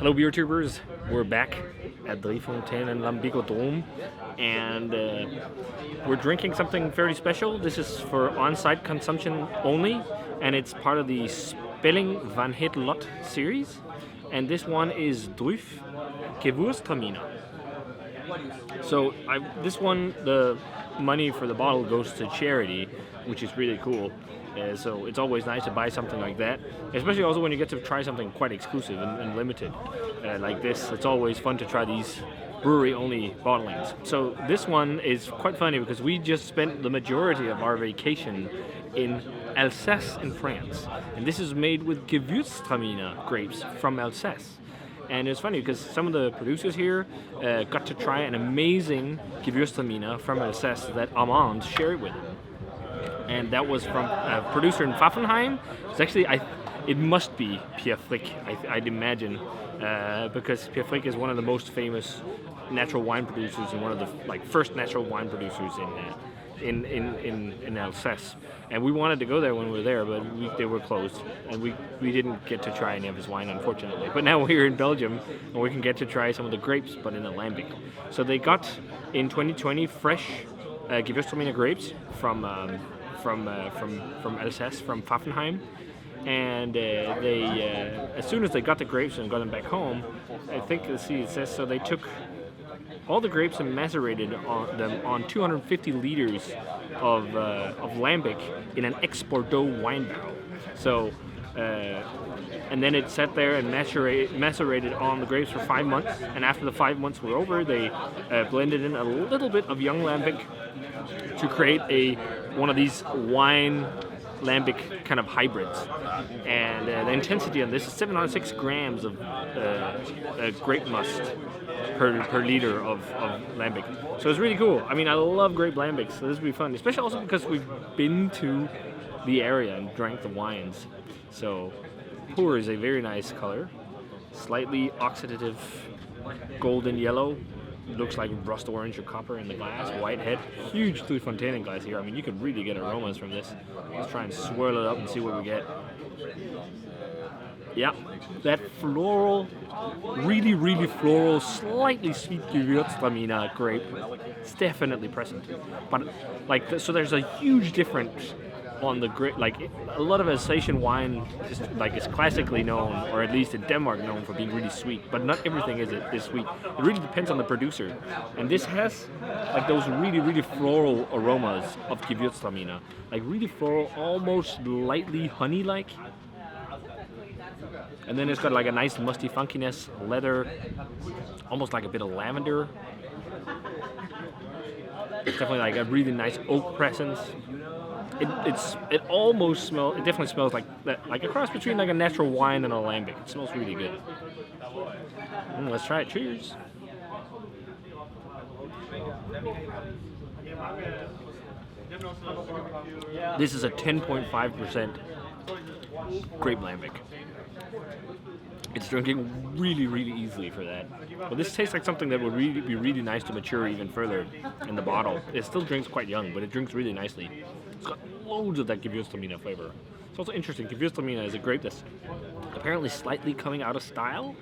Hello beer tubers, we're back at the Fonteinen and Lambic and we're drinking something fairly special. This is for on-site consumption only, and it's part of the Speling van het lot series, and this one is Druif, Gewu rztraminer. So this one, the money for the bottle goes to charity, which is really cool. So it's always nice to buy something like that, especially also when you get to try something quite exclusive and limited like this. It's always fun to try these brewery-only bottlings. So this one is quite funny because we just spent the majority of our vacation in Alsace in France, and this is made with Gewu rztraminer grapes from Alsace. And it's funny because some of the producers here got to try an amazing Gewu rztraminer from Alsace that Armand shared with them. And that was from a producer in Pfaffenheim. It's actually, it must be Pierre Frick, I'd imagine, because Pierre Frick is one of the most famous natural wine producers and one of the first natural wine producers in Alsace. And we wanted to go there when we were there, but they were closed, and we didn't get to try any of his wine, unfortunately. But now we're here in Belgium, and we can get to try some of the grapes, but in a Lambic. So they got in 2020 fresh Gewu rztraminer grapes from Alsace, from Pfaffenheim, and they as soon as they got the grapes and got them back home, I think it says so they took all the grapes and macerated them on 250 liters of Lambic in an ex-Bordeaux wine barrel. So and then it sat there and macerated on the grapes for 5 months, and after the 5 months were over, they blended in a little bit of young Lambic to create one of these wine Lambic kind of hybrids. And the intensity on this is 706 grams of grape must per liter of Lambic. So it's really cool. I mean, I love grape Lambics, so this will be fun, especially also because we've been to the area and drank the wines. So Pour is a very nice color, slightly oxidative golden yellow. Looks like rust orange or copper in the glass. White head, huge Fonteinen glass here. I mean, you could really get aromas from this. Let's try and swirl it up and see what we get. Yeah, that floral, really floral, slightly sweet Gewu rztraminer grape. It's definitely present. But so there's a huge difference on the grape. A lot of Alsatian wine is classically known, or at least in Denmark, known for being really sweet, but not everything is sweet. It really depends on the producer, and this has those really floral aromas of Gewu rztraminer, really floral, almost lightly honey-like, and then it's got a nice musty funkiness, leather, almost like a bit of lavender. It's definitely a really nice oak presence. It almost smells. It definitely smells like that, like a cross between a natural wine and a Lambic. It smells really good. Let's try it. Cheers. This is a 10.5% grape Lambic. It's drinking really easily for that. But this tastes like something that would be really nice to mature even further in the bottle. It still drinks quite young, but it drinks really nicely. It's got loads of that Gewu rztraminer flavor. It's also interesting. Gewu rztraminer is a grape that's apparently slightly coming out of style.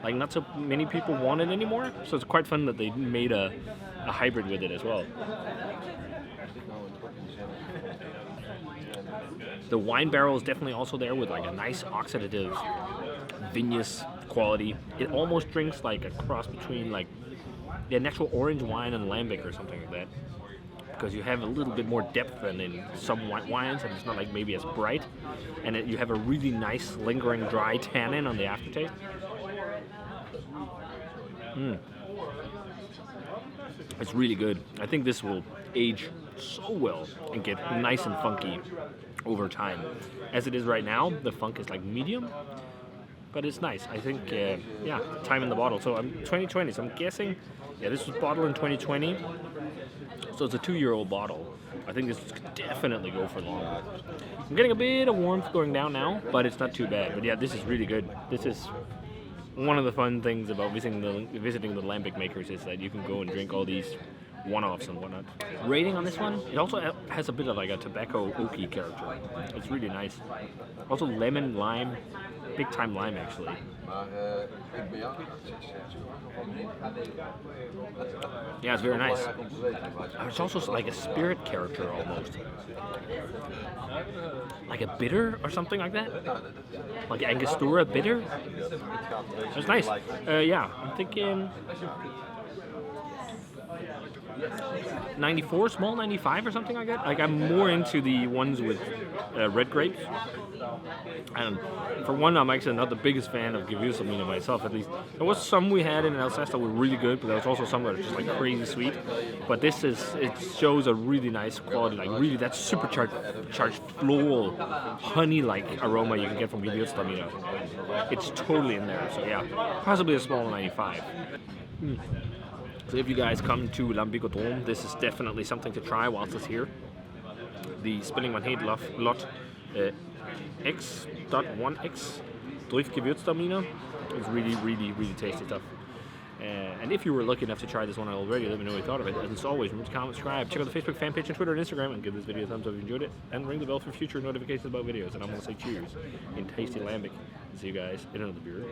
Not so many people want it anymore. So it's quite fun that they made a hybrid with it as well. The wine barrel is definitely also there with a nice oxidative vinous quality. It almost drinks like a cross between natural orange wine and Lambic or something like that, because you have a little bit more depth than in some white wines, and it's not maybe as bright, and you have a really nice lingering dry tannin on the aftertaste. It's really good. I think this will age so well and get nice and funky over time. As it is right now, the funk is medium, but it's nice. I think, time in the bottle. So I'm 2020, so I'm guessing, this was bottled in 2020, so it's a 2-year-old bottle. I think this could definitely go for longer. I'm getting a bit of warmth going down now, but it's not too bad. But this is really good. This is one of the fun things about visiting the Lambic makers, is that you can go and drink all these one-offs and whatnot. Rating on this one, it also has a bit of a tobacco oaky character. It's really nice. Also lemon, lime, big time lime actually. Yeah, it's very nice. It's also like a spirit character almost. Like a bitter or something like that? Like Angostura bitter? It's nice. Yeah, I'm thinking 94, small 95 or something like that. Like I'm more into the ones with red grapes. And for one, I'm actually not the biggest fan of Gewu rztraminer myself, at least. There was some we had in Alsace that were really good, but there was also some that are just like crazy sweet. But it shows a really nice quality, like really that supercharged floral, honey-like aroma you can get from Gewu rztraminer. It's totally in there, so yeah, possibly a small 95. So if you guys come to Lambic this is definitely something to try whilst it's here. The Speling van het lot X.ix Druif Gewu rztraminer is really tasty stuff. And if you were lucky enough to try this one already, let me know what you thought of it. As always, remember to comment, subscribe, check out the Facebook fan page and Twitter and Instagram, and give this video a thumbs up if you enjoyed it, and ring the bell for future notifications about videos. And I'm going to say cheers in tasty lambic. See you guys in another beer.